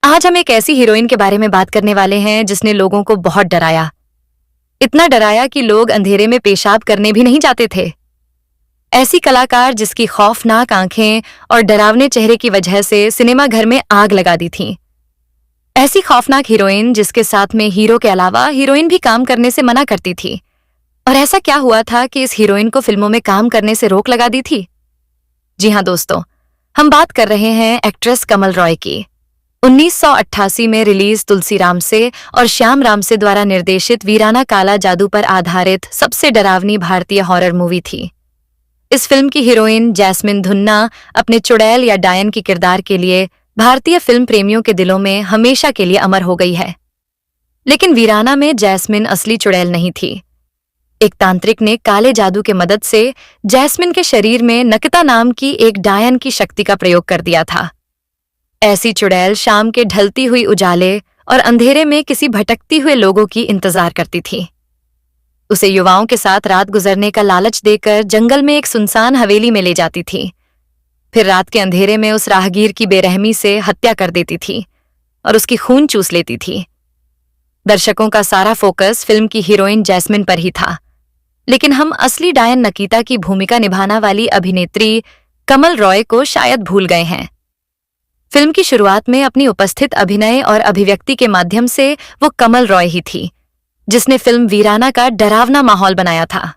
आज हम एक ऐसी हीरोइन के बारे में बात करने वाले हैं जिसने लोगों को बहुत डराया। इतना डराया कि लोग अंधेरे में पेशाब करने भी नहीं जाते थे। ऐसी कलाकार जिसकी खौफनाक आंखें और डरावने चेहरे की वजह से सिनेमा घर में आग लगा दी थी। ऐसी खौफनाक हीरोइन जिसके साथ में हीरो के अलावा हीरोइन भी काम करने से मना करती थी। और ऐसा क्या हुआ था कि इस हीरोइन को फिल्मों में काम करने से रोक लगा दी थी? जी हाँ दोस्तों, हम बात कर रहे हैं एक्ट्रेस कमल रॉय की। 1988 में रिलीज तुलसी राम से और श्याम राम से द्वारा निर्देशित वीराना काला जादू पर आधारित सबसे डरावनी भारतीय हॉरर मूवी थी। इस फिल्म की हीरोइन जैस्मिन धुन्ना अपने चुड़ैल या डायन की किरदार के लिए भारतीय फिल्म प्रेमियों के दिलों में हमेशा के लिए अमर हो गई है। लेकिन वीराना में जैस्मिन असली चुड़ैल नहीं थी। एक तांत्रिक ने काले जादू के मदद से जैस्मिन के शरीर में नकिता नाम की एक डायन की शक्ति का प्रयोग कर दिया था। ऐसी चुड़ैल शाम के ढलती हुई उजाले और अंधेरे में किसी भटकती हुए लोगों की इंतजार करती थी। उसे युवाओं के साथ रात गुजरने का लालच देकर जंगल में एक सुनसान हवेली में ले जाती थी। फिर रात के अंधेरे में उस राहगीर की बेरहमी से हत्या कर देती थी और उसकी खून चूस लेती थी। दर्शकों का सारा फोकस फिल्म की हीरोइन जैस्मिन पर ही था, लेकिन हम असली डायन नकीता की भूमिका निभाने वाली अभिनेत्री कमल रॉय को शायद भूल गए हैं। फिल्म की शुरुआत में अपनी उपस्थित अभिनय और अभिव्यक्ति के माध्यम से वो कमल रॉय ही थी जिसने फिल्म वीराना का डरावना माहौल बनाया था।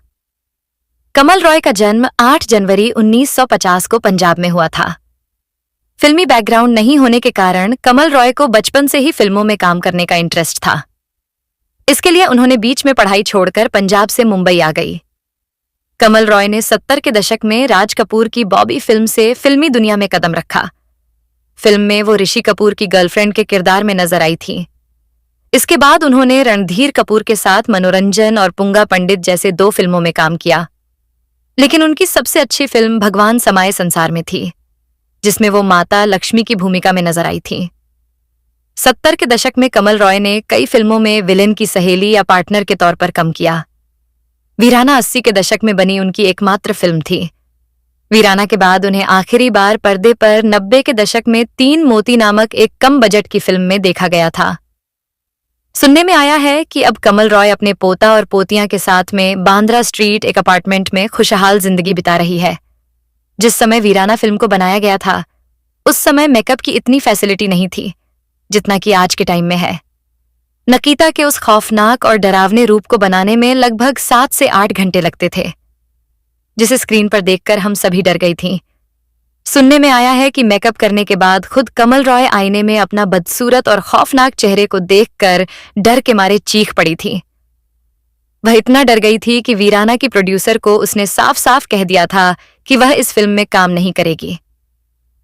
कमल रॉय का जन्म 8 जनवरी 1950 को पंजाब में हुआ था। फिल्मी बैकग्राउंड नहीं होने के कारण कमल रॉय को बचपन से ही फिल्मों में काम करने का इंटरेस्ट था। इसके लिए उन्होंने बीच में पढ़ाई छोड़कर पंजाब से मुंबई आ गई। कमल रॉय ने 70 के दशक में राज कपूर की बॉबी फिल्म से फिल्मी दुनिया में कदम रखा। फिल्म में वो ऋषि कपूर की गर्लफ्रेंड के किरदार में नजर आई थी। इसके बाद उन्होंने रणधीर कपूर के साथ मनोरंजन और पुंगा पंडित जैसे 2 फिल्मों में काम किया। लेकिन उनकी सबसे अच्छी फिल्म भगवान समाये संसार में थी, जिसमें वो माता लक्ष्मी की भूमिका में नजर आई थी। 70 के दशक में कमल रॉय ने कई फिल्मों में विलेन की सहेली या पार्टनर के तौर पर काम किया। वीराना 80 के दशक में बनी उनकी एकमात्र फिल्म थी। वीराना के बाद उन्हें आखिरी बार पर्दे पर 90 के दशक में 3 मोती नामक एक कम बजट की फिल्म में देखा गया था। सुनने में आया है कि अब कमल रॉय अपने पोता और पोतियां के साथ में बांद्रा स्ट्रीट एक अपार्टमेंट में खुशहाल जिंदगी बिता रही है। जिस समय वीराना फिल्म को बनाया गया था, उस समय मेकअप की इतनी फैसिलिटी नहीं थी जितना कि आज के टाइम में है। नकीता के उस खौफनाक और डरावने रूप को बनाने में लगभग 7 से 8 घंटे लगते थे, जिसे स्क्रीन पर देखकर हम सभी डर गई थीं। सुनने में आया है कि मेकअप करने के बाद खुद कमल रॉय आईने में अपना बदसूरत और खौफनाक चेहरे को देखकर डर के मारे चीख पड़ी थी। वह इतना डर गई थी कि वीराना की प्रोड्यूसर को उसने साफ साफ कह दिया था कि वह इस फिल्म में काम नहीं करेगी।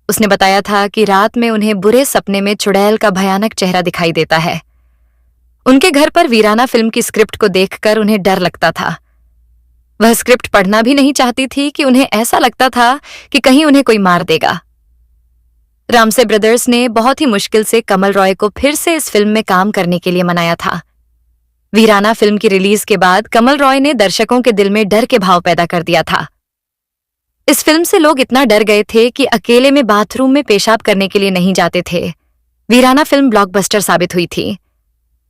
उसने बताया था कि रात में उन्हें बुरे सपने में चुड़ैल का भयानक चेहरा दिखाई देता है। उनके घर पर वीराना फिल्म की स्क्रिप्ट को देखकर उन्हें डर लगता था। वह स्क्रिप्ट पढ़ना भी नहीं चाहती थी कि उन्हें ऐसा लगता था कि कहीं उन्हें कोई मार देगा। रामसे ब्रदर्स ने बहुत ही मुश्किल से कमल रॉय को फिर से इस फिल्म में काम करने के लिए मनाया था। वीराना फिल्म की रिलीज के बाद कमल रॉय ने दर्शकों के दिल में डर के भाव पैदा कर दिया था। इस फिल्म से लोग इतना डर गए थे कि अकेले में बाथरूम में पेशाब करने के लिए नहीं जाते थे। वीराना फिल्म ब्लॉकबस्टर साबित हुई थी।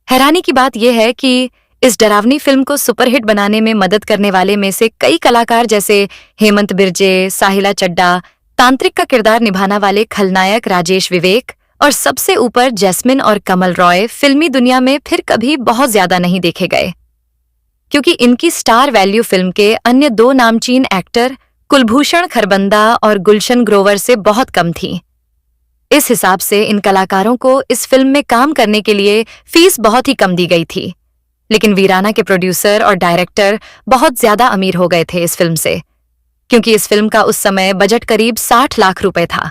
हैरानी की बात यह है कि इस डरावनी फिल्म को सुपरहिट बनाने में मदद करने वाले में से कई कलाकार जैसे हेमंत बिरजे, साहिला चड्डा, तांत्रिक का किरदार निभाने वाले खलनायक राजेश विवेक और सबसे ऊपर जैस्मिन और कमल रॉय फिल्मी दुनिया में फिर कभी बहुत ज्यादा नहीं देखे गए, क्योंकि इनकी स्टार वैल्यू फिल्म के अन्य 2 नामचीन एक्टर कुलभूषण खरबंदा और गुलशन ग्रोवर से बहुत कम थी। इस हिसाब से इन कलाकारों को इस फिल्म में काम करने के लिए फीस बहुत ही कम दी गई थी। लेकिन वीराना के प्रोड्यूसर और डायरेक्टर बहुत ज्यादा अमीर हो गए थे इस फिल्म से, क्योंकि इस फिल्म का उस समय बजट करीब 60 लाख रुपए था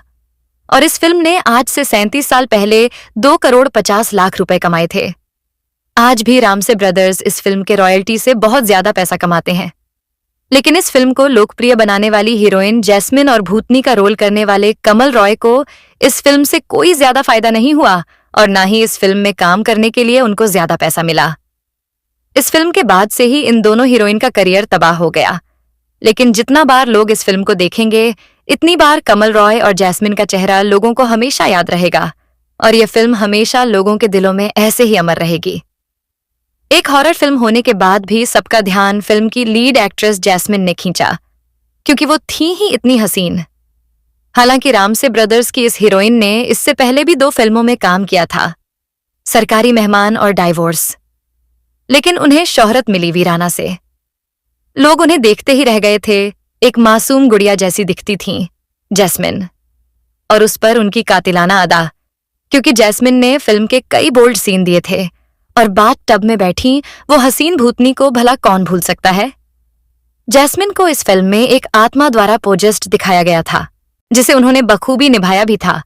और इस फिल्म ने आज से 37 साल पहले 2 करोड़ 50 लाख रुपए कमाए थे। आज भी रामसे ब्रदर्स इस फिल्म के रॉयल्टी से बहुत ज्यादा पैसा कमाते हैं। लेकिन इस फिल्म को लोकप्रिय बनाने वाली हीरोइन जैस्मिन और भूतनी का रोल करने वाले कमल रॉय को इस फिल्म से कोई ज्यादा फायदा नहीं हुआ और ना ही इस फिल्म में काम करने के लिए उनको ज्यादा पैसा मिला। इस फिल्म के बाद से ही इन दोनों हीरोइन का करियर तबाह हो गया। लेकिन जितना बार लोग इस फिल्म को देखेंगे, इतनी बार कमल रॉय और जैस्मिन का चेहरा लोगों को हमेशा याद रहेगा, और यह फिल्म हमेशा लोगों के दिलों में ऐसे ही अमर रहेगी। एक हॉरर फिल्म होने के बाद भी सबका ध्यान फिल्म की लीड एक्ट्रेस जैस्मिन ने खींचा, क्योंकि वो थी ही इतनी हसीन। हालांकि रामसे ब्रदर्स की इस हीरोइन ने इससे पहले भी 2 फिल्मों में काम किया था, सरकारी मेहमान और डाइवोर्स, लेकिन उन्हें शोहरत मिली वीराना से। लोग उन्हें देखते ही रह गए थे। एक मासूम गुड़िया जैसी दिखती थीं जैस्मिन, और उस पर उनकी कातिलाना अदा, क्योंकि जैस्मिन ने फिल्म के कई बोल्ड सीन दिए थे, और बाथ टब में बैठी वो हसीन भूतनी को भला कौन भूल सकता है। जैस्मिन को इस फिल्म में एक आत्मा द्वारा पोजेस्ड दिखाया गया था, जिसे उन्होंने बखूबी निभाया भी था।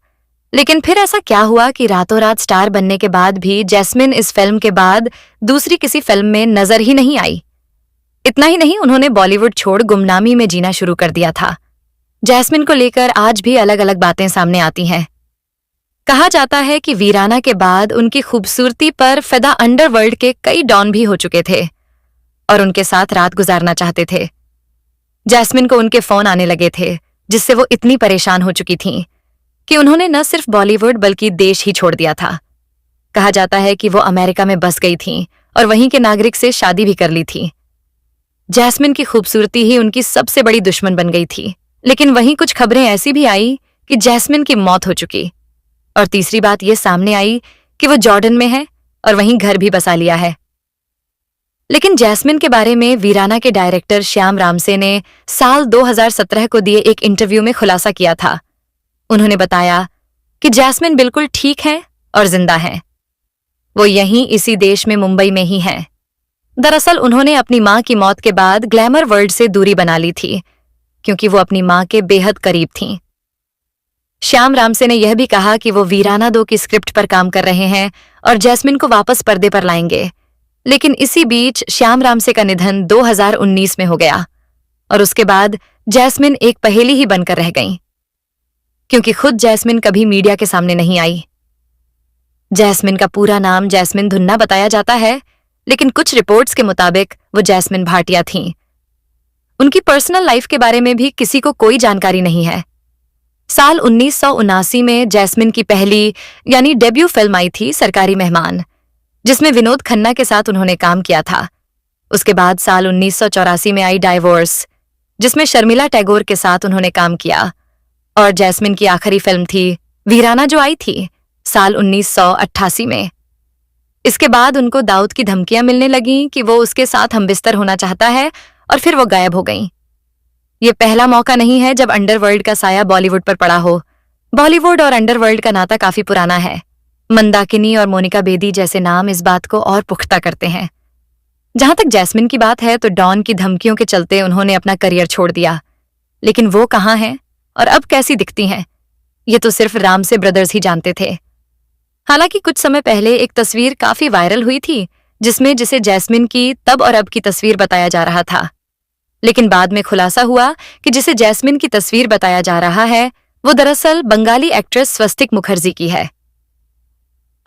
लेकिन फिर ऐसा क्या हुआ कि रातों रात स्टार बनने के बाद भी जैस्मिन इस फिल्म के बाद दूसरी किसी फिल्म में नजर ही नहीं आई। इतना ही नहीं, उन्होंने बॉलीवुड छोड़ गुमनामी में जीना शुरू कर दिया था। जैस्मिन को लेकर आज भी अलग अलग बातें सामने आती हैं। कहा जाता है कि वीराना के बाद उनकी खूबसूरती पर फिदा अंडरवर्ल्ड के कई डॉन भी हो चुके थे और उनके साथ रात गुजारना चाहते थे। जैस्मिन को उनके फोन आने लगे थे, जिससे वो इतनी परेशान हो चुकी थीं कि उन्होंने न सिर्फ बॉलीवुड बल्कि देश ही छोड़ दिया था। कहा जाता है कि वो अमेरिका में बस गई थीं और वहीं के नागरिक से शादी भी कर ली थी। जैस्मिन की खूबसूरती ही उनकी सबसे बड़ी दुश्मन बन गई थी। लेकिन वहीं कुछ खबरें ऐसी भी आई कि जैस्मिन की मौत हो चुकी, और तीसरी बात यह सामने आई कि वो जॉर्डन में है और वहीं घर भी बसा लिया है। लेकिन जैस्मिन के बारे में वीराना के डायरेक्टर श्याम रामसे ने साल 2017 को दिए एक इंटरव्यू में खुलासा किया था। उन्होंने बताया कि जैस्मिन बिल्कुल ठीक है और जिंदा है। वो यहीं इसी देश में मुंबई में ही हैं। दरअसल उन्होंने अपनी मां की मौत के बाद ग्लैमर वर्ल्ड से दूरी बना ली थी, क्योंकि वो अपनी मां के बेहद करीब थीं। श्याम रामसे ने यह भी कहा कि वो वीराना 2 की स्क्रिप्ट पर काम कर रहे हैं और जैस्मिन को वापस पर्दे पर लाएंगे। लेकिन इसी बीच श्याम रामसे का निधन 2019 में हो गया और उसके बाद जैस्मिन एक पहेली ही बनकर रह गईं, क्योंकि खुद जैस्मिन कभी मीडिया के सामने नहीं आई। जैस्मिन का पूरा नाम जैस्मिन धुन्ना बताया जाता है, लेकिन कुछ रिपोर्ट्स के मुताबिक वो जैस्मिन भाटिया थीं। उनकी पर्सनल लाइफ के बारे में भी किसी को कोई जानकारी नहीं है। साल 1979 में जैस्मिन की पहली यानी डेब्यू फिल्म आई थी सरकारी मेहमान, जिसमें विनोद खन्ना के साथ उन्होंने काम किया था। उसके बाद साल 1984 में आई डाइवोर्स, जिसमें शर्मिला टैगोर के साथ उन्होंने काम किया, और जैस्मिन की आखिरी फिल्म थी वीराना, जो आई थी साल 1988 में। इसके बाद उनको दाऊद की धमकियां मिलने लगीं कि वो उसके साथ हमबिस्तर होना चाहता है, और फिर वो गायब हो गईं। ये पहला मौका नहीं है जब अंडरवर्ल्ड का साया बॉलीवुड पर पड़ा हो। बॉलीवुड और अंडरवर्ल्ड का नाता काफी पुराना है। मंदाकिनी और मोनिका बेदी जैसे नाम इस बात को और पुख्ता करते हैं। जहां तक जैस्मिन की बात है, तो डॉन की धमकियों के चलते उन्होंने अपना करियर छोड़ दिया। लेकिन वो कहाँ हैं और अब कैसी दिखती हैं, ये तो सिर्फ रामसे ब्रदर्स ही जानते थे। हालांकि कुछ समय पहले एक तस्वीर काफी वायरल हुई थी, जिसे जैस्मिन की तब और अब की तस्वीर बताया जा रहा था। लेकिन बाद में खुलासा हुआ कि जिसे जैस्मिन की तस्वीर बताया जा रहा है, वो दरअसल बंगाली एक्ट्रेस स्वस्तिक मुखर्जी की है।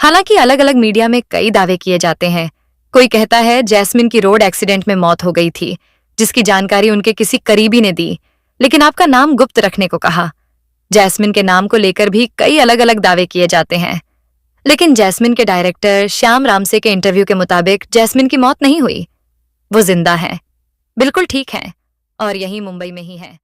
हालांकि अलग अलग मीडिया में कई दावे किए जाते हैं। कोई कहता है जैस्मिन की रोड एक्सीडेंट में मौत हो गई थी, जिसकी जानकारी उनके किसी करीबी ने दी, लेकिन आपका नाम गुप्त रखने को कहा। जैस्मिन के नाम को लेकर भी कई अलग अलग दावे किए जाते हैं। लेकिन जैस्मिन के डायरेक्टर श्याम रामसे के इंटरव्यू के मुताबिक जैस्मिन की मौत नहीं हुई। वो जिंदा है, बिल्कुल ठीक है, और यहीं मुंबई में ही है।